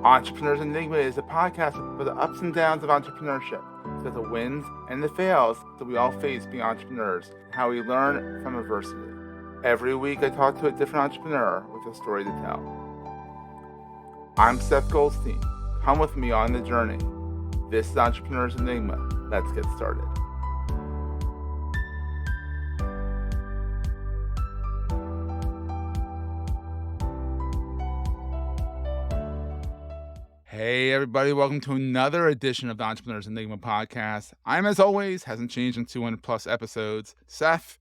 Entrepreneur's Enigma is a podcast for the ups and downs of entrepreneurship, so the wins and the fails that we all face being entrepreneurs, and how we learn from adversity. Every week I talk to a different entrepreneur with a story to tell. I'm Seth Goldstein. Come with me on the journey. This is Entrepreneur's Enigma. Let's get started. Hey everybody, welcome to another edition of the Entrepreneur's Enigma podcast. I'm, as always, hasn't changed in 200 plus episodes, Seth.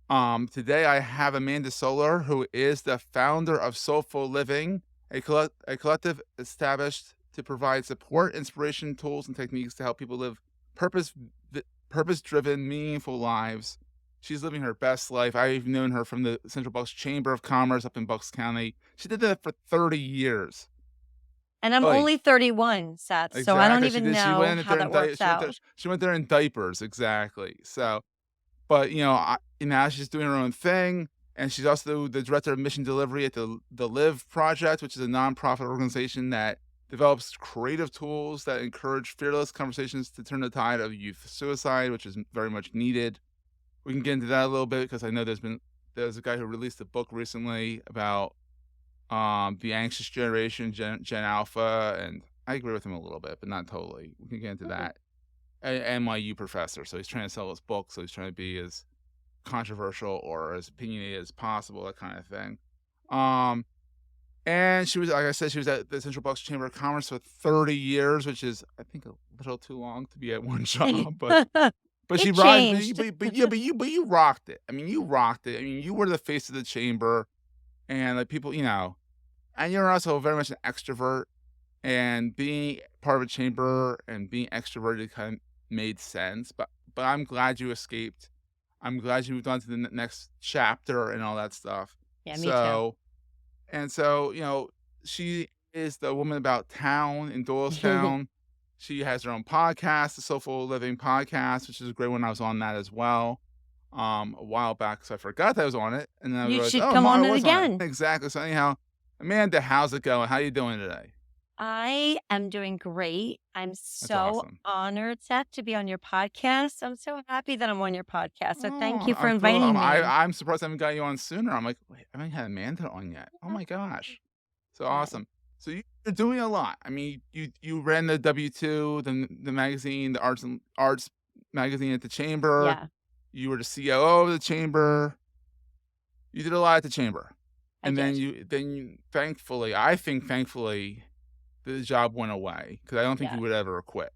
Today I have Amanda Solar, who is the founder of SolFul Living, a collective established to provide support, inspiration, tools, and techniques to help people live purpose-driven, meaningful lives. She's living her best life. I've known her from the Central Bucks Chamber of Commerce up in Bucks County. She did that for 30 years. And I'm only 31, Seth, Exactly. so I don't even know how that works out. She went there in diapers, exactly. So, but now she's doing her own thing, and she's also the director of mission delivery at the Liv Project, which is a nonprofit organization that develops creative tools that encourage fearless conversations to turn the tide of youth suicide, which is very much needed. We can get into that a little bit because I know there's a guy who released a book recently about the anxious generation, Gen Alpha, and I agree with him a little bit, but not totally. We can get into that. An NYU professor, so he's trying to sell his book, so he's trying to be as controversial or as opinionated as possible, that kind of thing. And she was, like I said, she was at the Central Bucks Chamber of Commerce for 30 years, which is, I think, a little too long to be at one job, but she rocked it. But you rocked it. I mean, you rocked it. I mean, you were the face of the chamber. And like people, and you're also very much an extrovert, and being part of a chamber and being extroverted kind of made sense. But I'm glad you escaped. I'm glad you moved on to the next chapter and all that stuff. Yeah, me too. And so, she is the woman about town in Doylestown. She has her own podcast, the SolFul Living podcast, which is a great one. I was on that as well. A while back, so I forgot that I was on it, and then I realized, should come on it again. Exactly. So anyhow, Amanda, how's it going? How you doing today? I am doing great. I'm so awesome. honored, Seth, to be on your podcast. I'm so happy that I'm on your podcast. So thank you for I'm inviting me. I'm surprised I haven't got you on sooner. I'm like, wait, I haven't had Amanda on yet. Oh my gosh, so awesome. So you're doing a lot. I mean, you ran the W2, the magazine, the arts magazine at the chamber. Yeah. You were the COO of the chamber. You did a lot at the chamber. And then thankfully, the job went away because I don't think you would ever quit.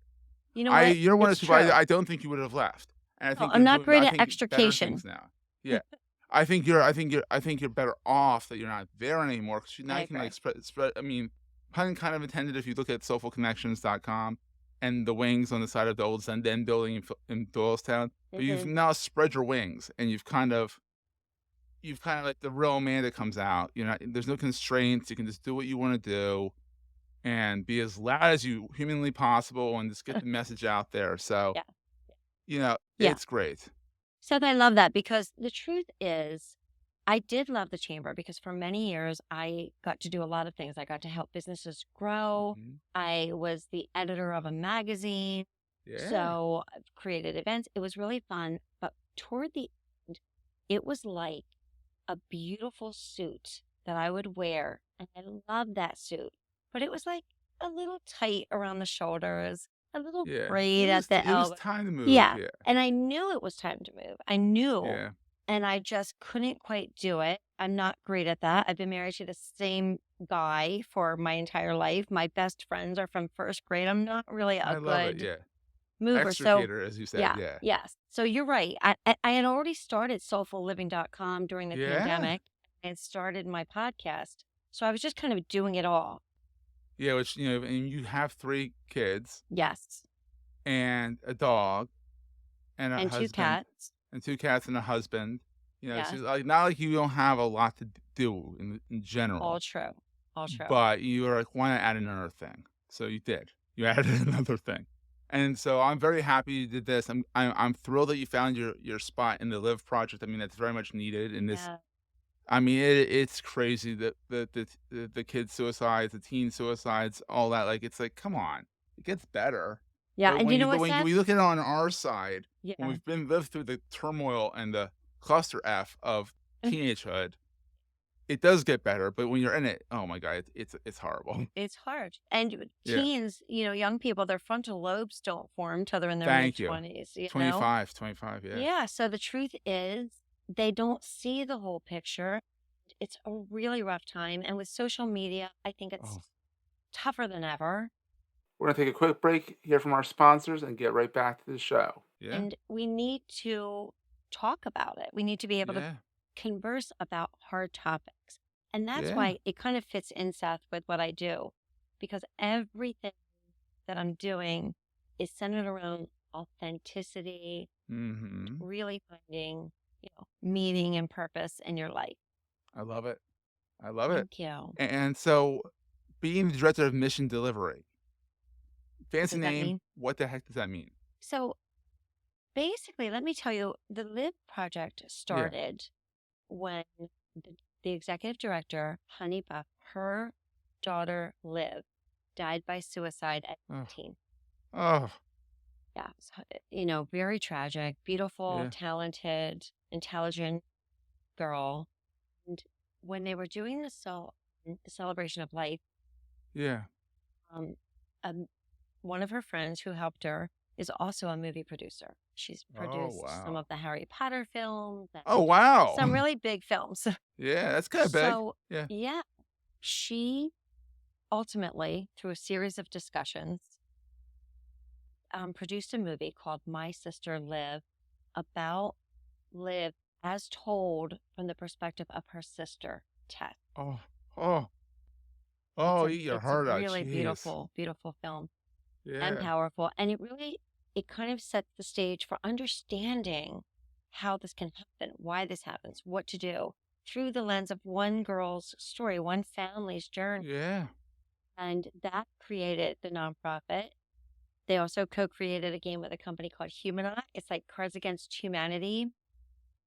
You know what? You're one of the people I don't think you would have left. And I think I'm not great at extrication now. Yeah. I think you're better off that you're not there anymore, because now you can like spread. I mean, pun kind of intended. If you look at SolFulConnections.com and the wings on the side of the old Zen building in Doylestown, but you've now spread your wings, and you've kind of like the real Amanda comes out. There's no constraints. You can just do what you want to do, and be as loud as you humanly possible, and just get the message out there. So, it's great. Seth, I love that, because the truth is, I did love the chamber because for many years I got to do a lot of things. I got to help businesses grow. Mhm. I was the editor of a magazine. Yeah. So I've created events. It was really fun. But toward the end, it was like a beautiful suit that I would wear. And I loved that suit. But it was like a little tight around the shoulders, a little frayed at the elbow. It was time to move. Yeah. And I knew it was time to move. I knew. Yeah. And I just couldn't quite do it. I'm not great at that. I've been married to the same guy for my entire life. My best friends are from first grade. I'm not really a good mover. Extricator, as you said. Yeah. Yes. So you're right. I had already started SolFulLiving.com during the pandemic and started my podcast. So I was just kind of doing it all. Yeah, which, and you have 3 kids. Yes. And a dog. And husband. 2 cats. And 2 cats and a husband. It's like, not like you don't have a lot to do in general. All true. But you were like, why not add another thing? So you did. You added another thing. And so I'm very happy you did this. I'm thrilled that you found your spot in the Liv Project. I mean, that's very much needed in this. I mean, it's crazy that the kid suicides, the teen suicides, all that. Like, it's like, come on, it gets better. Yeah, and you know what, When Seth? you look at it on our side, when Yeah. we've been lived through the turmoil and the cluster F of teenagehood, it does get better. But when you're in it, oh my god, it's horrible. It's hard. And Yeah. teens, young people, their frontal lobes don't form till they're in their Thank you. mid-20s, you know? 25, 25. Yeah. Yeah, so the truth is they don't see the whole picture. It's a really rough time, and with social media, I think it's Oh. tougher than ever, We're gonna take a quick break, hear from our sponsors, and get right back to the show. Yeah. and we need to talk about it. We need to be able to Yeah. converse about hard topics. And that's Yeah. why it kind of fits in, Seth, with what I do, because everything that I'm doing is centered around authenticity, Mhm. really finding, meaning and purpose in your life. I love it. I love it. Thank you. And so, being the director of mission delivery, What fancy does that name, mean? what the heck does that mean? So basically, let me tell you, the Liv Project Yeah. started when the executive director, Honey Buff, her daughter Liv, died by suicide at Oh. 18. Oh. Yeah, so, very tragic, beautiful, Yeah. talented, intelligent girl. And when they were doing the celebration of life, Yeah. um, um, one of her friends who helped her is also a movie producer. She's Oh, produced some wow. of the Harry Potter films Oh, and wow. some really big films. Yeah, that's kinda big. So, Yeah. yeah, she ultimately, through a series of discussions, produced a movie called My Sister Liv about Liv as told from the perspective of her sister, Tess. Oh. Oh. It's Oh, a eat your it's a heart out, really jeez. beautiful, beautiful film and Yeah. powerful. And it kind of sets the stage for understanding how this can happen, why this happens, what to do through the lens of one girl's story, one family's journey. Yeah. And that created the nonprofit. They also co-created a game with a company called Humana. It's like Cards Against Humanity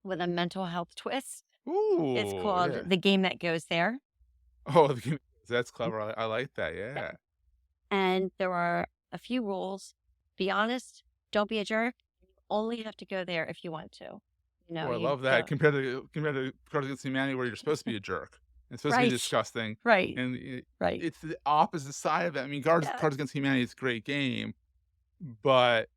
with a mental health twist. It's Ooh, called yeah. The Game That Goes There. Oh, that's clever. I like that, Yeah. yeah. And there are a few rules. Be honest, don't be a jerk. You only have to go there if you want to. Oh, I You love that don't. compared to Cards Against Humanity where you're supposed to be a jerk. It's supposed to be Right. disgusting, Right. and Right. it's the opposite side of it. I mean, Yeah. Cards Against Humanity is a great game, but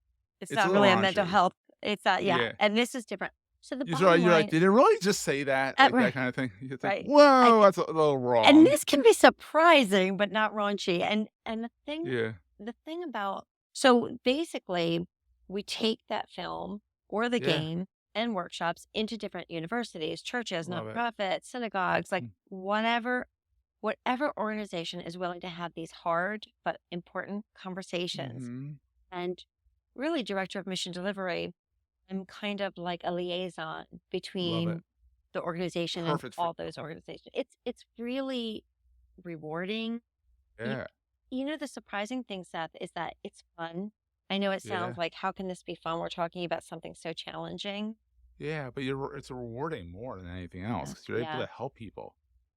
It's it's a not little really a mental raunchy. health. It's not, yeah. Yeah. And this is different. So the You're right, bottom you're like, line, "Did it really just say that?" Like, that right, kinda thing. It's like, right. "Whoa, And that's a little and wrong." this can be surprising, but not raunchy. And Yeah. the thing about, so basically, we take that film or the Yeah. game and workshops into different universities, churches, Love it. nonprofits, synagogues, like Mm. whatever organization is willing to have these hard but important conversations. Mhm. And really, director of mission delivery, I'm kind of like a liaison Love it. between the organization and Perfect for all those organizations. It's really rewarding. You, Yeah. the surprising thing, Seth, is that it's fun. I know it Yeah. sounds like, how can this be fun? We're talking about something so challenging. Yeah, but it's rewarding more than anything else Yeah. because 'cause you're able Yeah. to help people,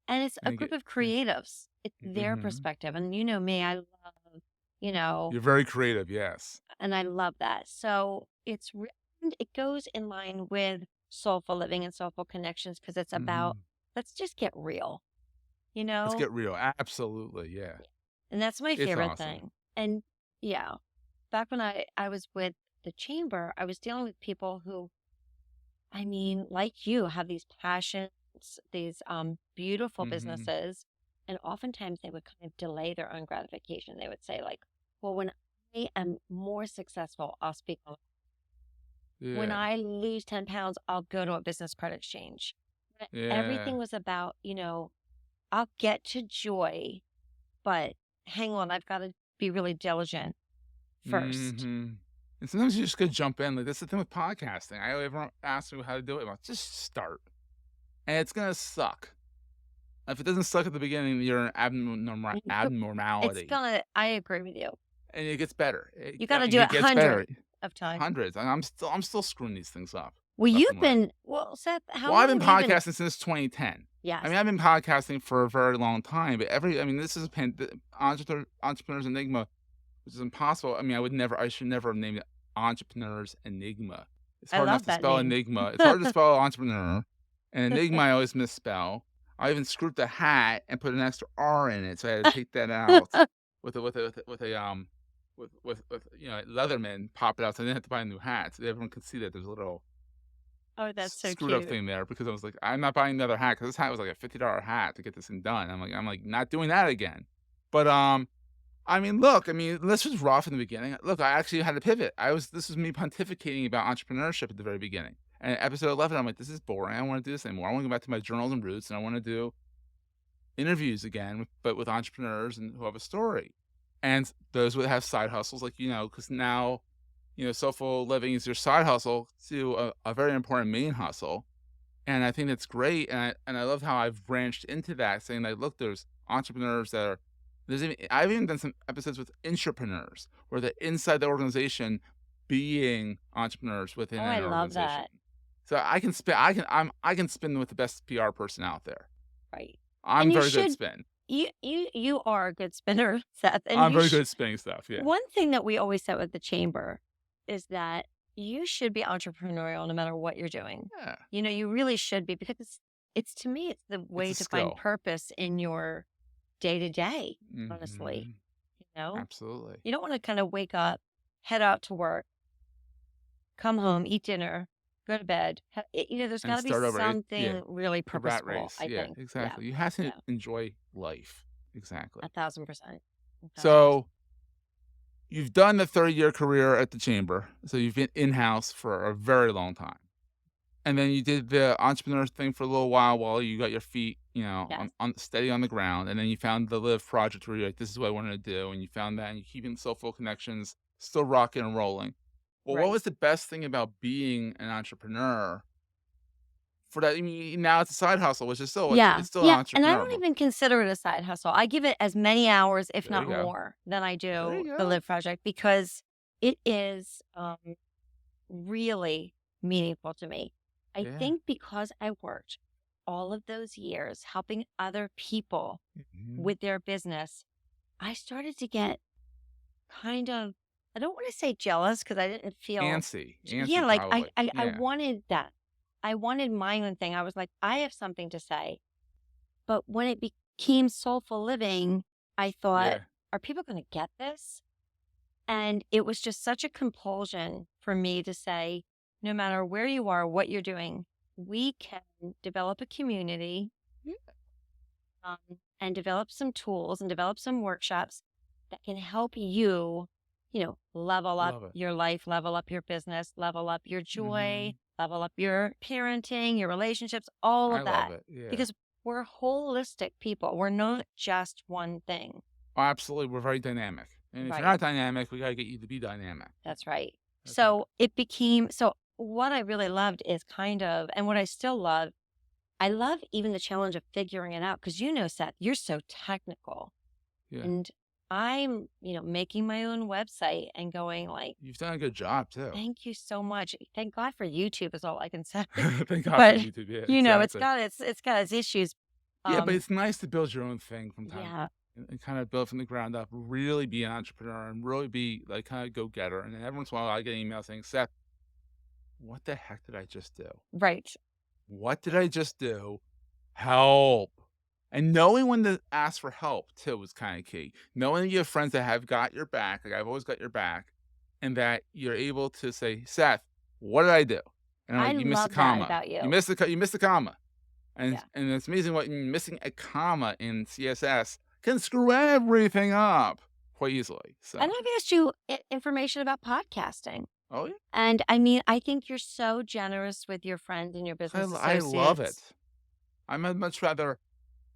And it's a and you group get of yeah. creatives. It's their Mhm. perspective. And you know me, I love, you know, You're very creative, yes. and I love that. So and it goes in line with Soulful Living and Soulful Connections because it's about, Mhm. let's just get real, you Let's know? get real. Absolutely, yeah. And that's my It's favorite awesome. thing. And yeah, back when I was with the chamber, I was dealing with people who, I mean, like you, have these passions, these beautiful Mhm. businesses, and oftentimes they would kind of delay their own gratification. They would say, like, well, when I am more successful, I'll speak on. When Yeah. I lose 10 pounds, I'll go to a business credit exchange. But Yeah. everything was about, I'll get to joy, but hang on, I've got to be really diligent first. Mhm. And sometimes you just gotta jump in, like, that's the thing with podcasting. Everyone asks me how to do it, I'm like, "Just start." And it's gonna suck. If it doesn't suck at the beginning, you're an It's abnormality, gonna, I agree with you. and it gets better. You got I to mean, do it it gets better. hundreds of times. Hundreds, and I'm still screwing these things up Well, left and right. Seth, how Well, I've long been have you been? podcasting since 2010. I Yes. mean, I've been podcasting for a very long time, but this is the entrepreneur's enigma, which is impossible. I mean, I should never have named it Entrepreneur's Enigma. It's I hard enough love to that spell name. enigma. It's hard to spell entrepreneur, and enigma I always misspell. I even screwed the hat and put an extra R in it, so I had to take that out with Leatherman pop it out, so I didn't have to buy a new hat. So everyone could see that there's a little Oh, that's so screwed up cute. thing there because I was like, I'm not buying another hat because this hat was like a $50 hat to get this thing done. I'm like not doing that again. But look, this was rough in the beginning. Look, I actually had to pivot. This was me pontificating about entrepreneurship at the very beginning. And episode 11, I'm like, this is boring. I don't want to do this anymore. I want to go back to my journals and roots, and I want to do interviews again, but with entrepreneurs and who have a story, and those would have side hustles, like because now, SolFul Living is your side hustle to a very important main hustle, and I think that's great, and I love how I've branched into that, saying like, look, there's entrepreneurs that are I've even done some episodes with intrapreneurs, where they're inside the organization being entrepreneurs within Oh, I an love organization. that. So I can spin with the best PR person out there. Right. I'm And you very good at should spin. you are a good spinner, Seth, and I'm you very good at spinning stuff, yeah. one thing that we always said with the chamber is that you should be entrepreneurial no matter what you're doing. Yeah, You really should be because it's to me, it's the it's way a to find skill. purpose in your day to day, honestly. Mhm. You know? Absolutely. You don't want to kind of wake up, head out to work, come home, eat dinner, go to bed. There's got And to be start over, yeah, something really the rat purposeful, race, I yeah, think. Yeah. exactly. You have to Yeah. enjoy life. Exactly. 1,000%. 1,000%. So, you've done the 30-year career at the chamber, so you've been in-house for a very long time. And then you did the entrepreneur thing for a little while you got your feet, Yes. on steady on the ground, and then you found the Liv Project where you're like, "This is what I wanted to do," and you found that, and you're keeping SolFul Connections still rocking and rolling. Well, what Right. was the best thing about being an entrepreneur for that? I mean, now it's a side hustle, which is still Yeah. it's still an Yeah. And I entrepreneur, don't but even consider it a side hustle. I give it as many hours, if there you not go. more, than I There do you the go. Live Project because it is really meaningful to me. I Yeah. think because I worked all of those years helping other people Mhm. with their business, I started to get kind of, I don't want to say jealous because I didn't feel, yeah, Antsy like probably. I Yeah. wanted that. I wanted my own thing. I was like, I have something to say. But when it became Soulful Living, I thought, Yeah. are people going to get this? And it was just such a compulsion for me to say, no matter where you are, what you're doing, we can develop a community Yeah. um, and develop some tools and develop some workshops that can help you, level up Love it. your life, level up your business, level up your joy, Mhm. level up your parenting, your relationships, all I of love that. it. Yeah. Because we're holistic people. We're not just one thing. Oh, absolutely, we're very dynamic, and if you're Right. not dynamic, we gotta get you to be dynamic. That's right. That's it. So what I really loved is kind of, and what I still love, I love even the challenge of figuring it out because Seth, you're so technical. Yeah. And I'm, making my own website and going like, You've done a good job too. thank you so much. Thank God for YouTube is all I can say. Thank God for But YouTube, yeah, it's exactly. got its issues. Yeah, but Um, it's nice to build your own thing from time yeah, and kind of build from the ground up, really be an entrepreneur and really be, like, kinda go-getter, and then every once in a while, I get an email saying, "Seth, what the heck did I just do? right. What did I just do? Help." And knowing when to ask for help too is kinda key. Knowing that you have friends that have got your back, like I've always got your back, and that you're able to say, "Seth, what did I do?" And I'm I like, "You missed a love that comma. about You you. missed you missed a comma." And Yeah. it's amazing what missing a comma in CSS can screw everything up quite easily. And So, I've asked you information about podcasting. oh yeah, And I think you're so generous with your friends and your business I love it. associates. I'd much rather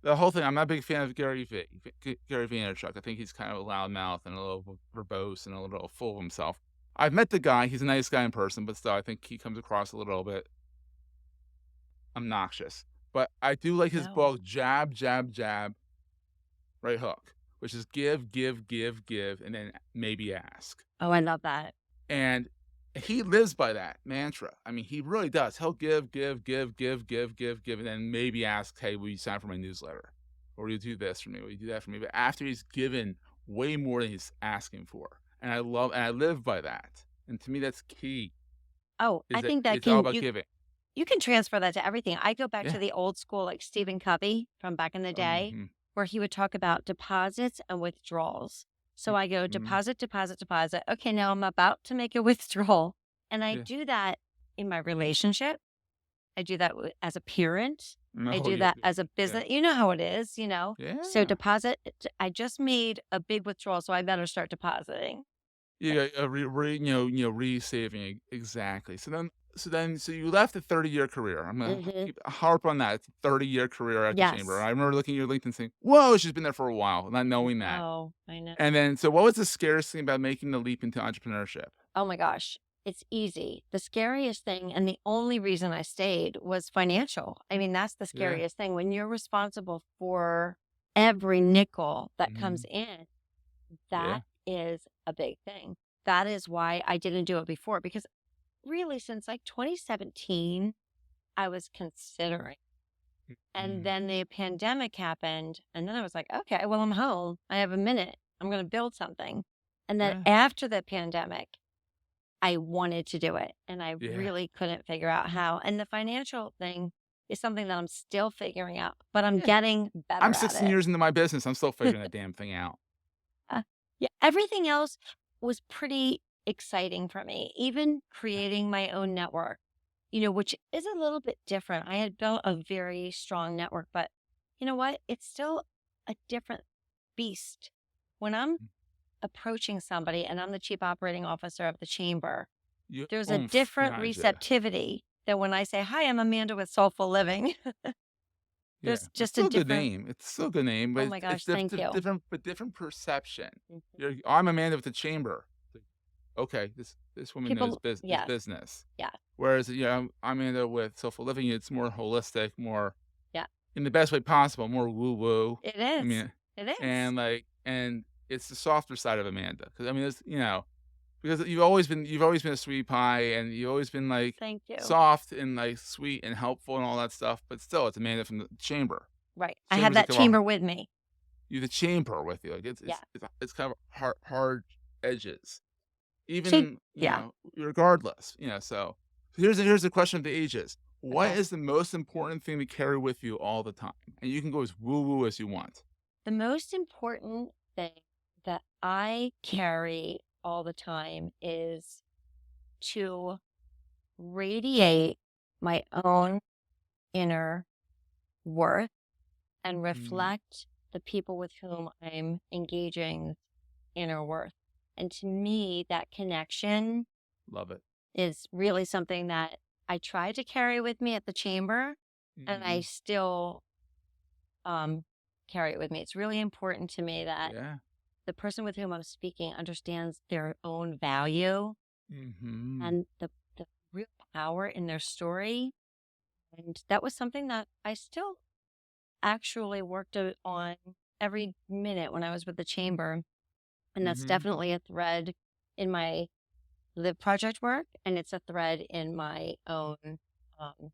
the whole thing. I'm not a big fan of Gary Vaynerchuk. I think he's kind of a loudmouth and a little verbose and a little full of himself. I've met the guy. He's a nice guy in person, but still, I think he comes across a little bit obnoxious. But I do like his No. book, Jab, Jab, Jab, Right Hook, which is give, give, give, give, and then maybe ask. Oh, I love that. And he lives by that mantra. I mean, he really does. He'll give, give, give, give, give, give, give, and then maybe ask, "Hey, will you sign for my newsletter? Or will you do this for me? Will you do that for me?" But after he's given way more than he's asking for, and I live by that. And to me, that's key. Oh, I Is that think that it's all can about giving. you can transfer that to everything. I go back to Yeah. the old school, like Stephen Covey from back in the day, Mhm. where he would talk about deposits and withdrawals. So I go Mhm. deposit, deposit, deposit. Okay, now I'm about to make a withdrawal. And I Yeah. do that in my relationship. I do that as a parent. I No, do yeah, that as a yeah, business. You know how it is, you know? So yeah. deposit, I just made a big withdrawal, so I better start depositing. Yeah, re-saving, exactly. So you left a 30-year career. I'm gonna Hmm. keep harp on that. It's a 30-year career at the chamber. Yes. I remember looking at your LinkedIn saying, "Whoa, she's been there for a while," not knowing that. Oh, I know. And then, so what was the scariest thing about making the leap into entrepreneurship? Oh my gosh, it's easy. The scariest thing, and the only reason I stayed was financial. I mean, that's the Yeah. scariest thing. When you're responsible for every nickel that comes Mhm. in, that Yeah. is a big thing. That is why I didn't do it before, because really since like 2017, I was considering. And Mhm. then the pandemic happened, and then I was like, okay, well, I'm home. I have a minute. I'm going to build something. And then Yeah. after the pandemic, I wanted to do it, and I Yeah. really couldn't figure out how. And the financial thing is something that I'm still figuring out, but I'm Yeah. getting I'm better at 16 it. years into my business. I'm still figuring that damn thing out. Uh, yeah, everything else was pretty exciting for me, even creating my own network, which is a little bit different. I had built a very strong network, but you know what? It's still a different beast. When I'm approaching somebody and I'm the chief operating officer of the chamber, You there's a oomph different behind you. receptivity than when I say, "Hi, I'm Amanda with SolFul Living." Yeah, There's it's just a still a good different. name. It's still a good name, but Oh it's my it's gosh, thank you. different, but different perception. Mhm. I'm Amanda with the chamber. Like, okay, this woman knows People, is yes, business. yeah, Whereas, I'm Amanda with SolFul Living. It's more holistic, more yeah. in the best way possible, more woo woo. It I is. mean, It is. and it's the softer side of Amanda, because I mean, it's because you've always been a sweetie pie, and you've always been like Thank you. soft and like sweet and helpful and all that stuff. But still, it's Amanda from the chamber. Right. I have Chambers like that kind of chamber with me. you the chamber with you. Like Yeah. it's kind of hard edges. Shape. Even, Yeah. regardless. So here's the question of the ages. What Okay. is the most important thing to carry with you all the time? And you can go as woo woo as you want. The most important thing that I carry all the time is to radiate my own inner worth and Mhm. reflect the people with whom I'm engaging inner worth. And to me, that connection Love it. is really something that I try to carry with me at the chamber, and I Mhm. still carry it with me. It's really important to me that Yeah. the person with whom I'm speaking understands their own value Mhm. and the real power in their story. And that was something that I still actually worked on every minute when I was with the chamber. And that's Mhm. definitely a thread in my Liv Project work. And it's a thread in my own um, Love it.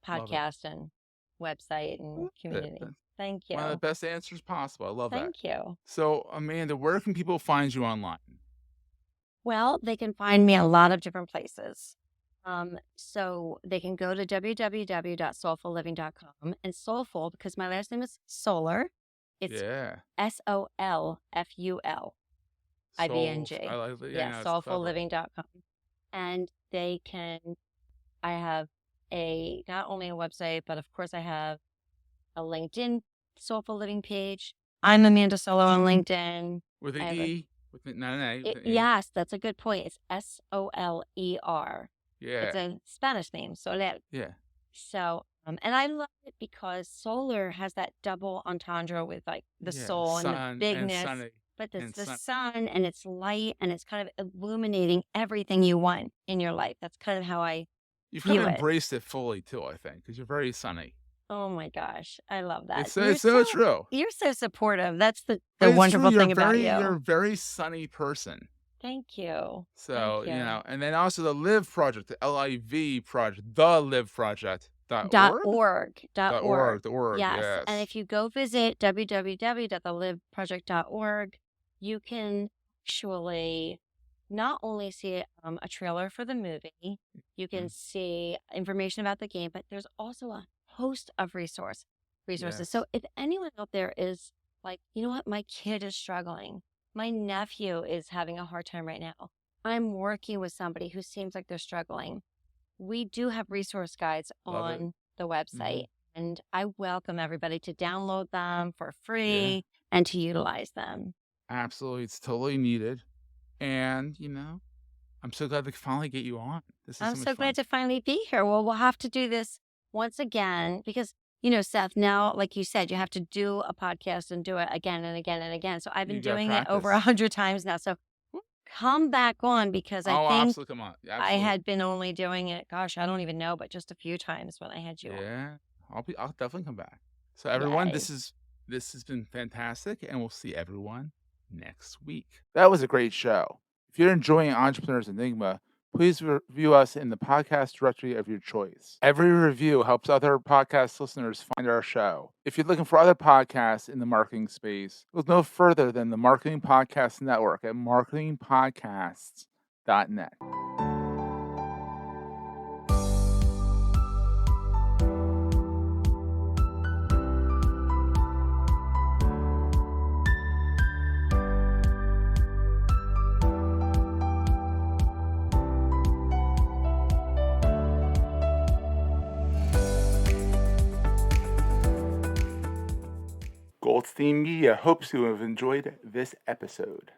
podcast and website and Love it. community. That's Thank one of the you. best answers possible. I love that. Thank you. So, Amanda, where can people find you online? Well, they can find me a lot of different places. So they can go to www.soulfulliving.com, and soulful, because my last name is Solar, it's Yeah. I SolFulLiving. like that. Yeah, Yeah, no, it's clever. soulfulliving.com. And I have not only a website, but of course I have a LinkedIn Soulful Living page. I'm Amanda Solo on LinkedIn. With I an have E, not an A, with an E. yes, that's a good point. It's Soler. It's Yeah. a Spanish name, Soler. Yeah. So, and I love it because solar has that double entendre with like the Yeah. soul and the Sun and bigness, sunny but it's and the sun. sun and it's light and it's kind of illuminating everything you want in your life. That's kind of how I You've kind view of it. embraced it fully too, I think, because you're very sunny. Oh my gosh, I love that. It's so true. You're so supportive. That's the But it's true. wonderful thing about You're you. a very sunny person. Thank you. Thank So, you. and then also the Liv Project, the LIV Project, the Liv Project Dot .org? org. Dot org. The org, Yes. And yes. if you go visit www.thelivproject.org, you can actually not only see a trailer for the movie, you can Mm, see information about the game, but there's also a host of resources. So yes. if anyone out there is like, you know what, my kid is struggling, my nephew is having a hard time right now, I'm working with somebody who seems like they're struggling, we do have resource guides Love it. on the Hmm. website, and I welcome everybody to download them for Yeah, free and to utilize them. absolutely. It's totally needed. And, I'm so glad to finally get you on. This is I'm so much so glad fun. to finally be here. Well, we'll have to do this once again because, Seth, now, like you said, you have to do a podcast and do it again and again and again. So I've been You got doing it over a practice. hundred times now. So come back on because I Oh, think absolutely. Come on. I Absolutely. had been only doing it, gosh, I don't even know, but just a few times when I had you on. Yeah. I'll definitely come back. So everyone, Yay. this has been fantastic, and we'll see everyone next week. That was a great show. If you're enjoying Entrepreneur's Enigma, please review us in the podcast directory of your choice. Every review helps other podcast listeners find our show. If you're looking for other podcasts in the marketing space, look no further than the Marketing Podcast Network at marketingpodcasts.net. Goldstein Media hopes you have enjoyed this episode.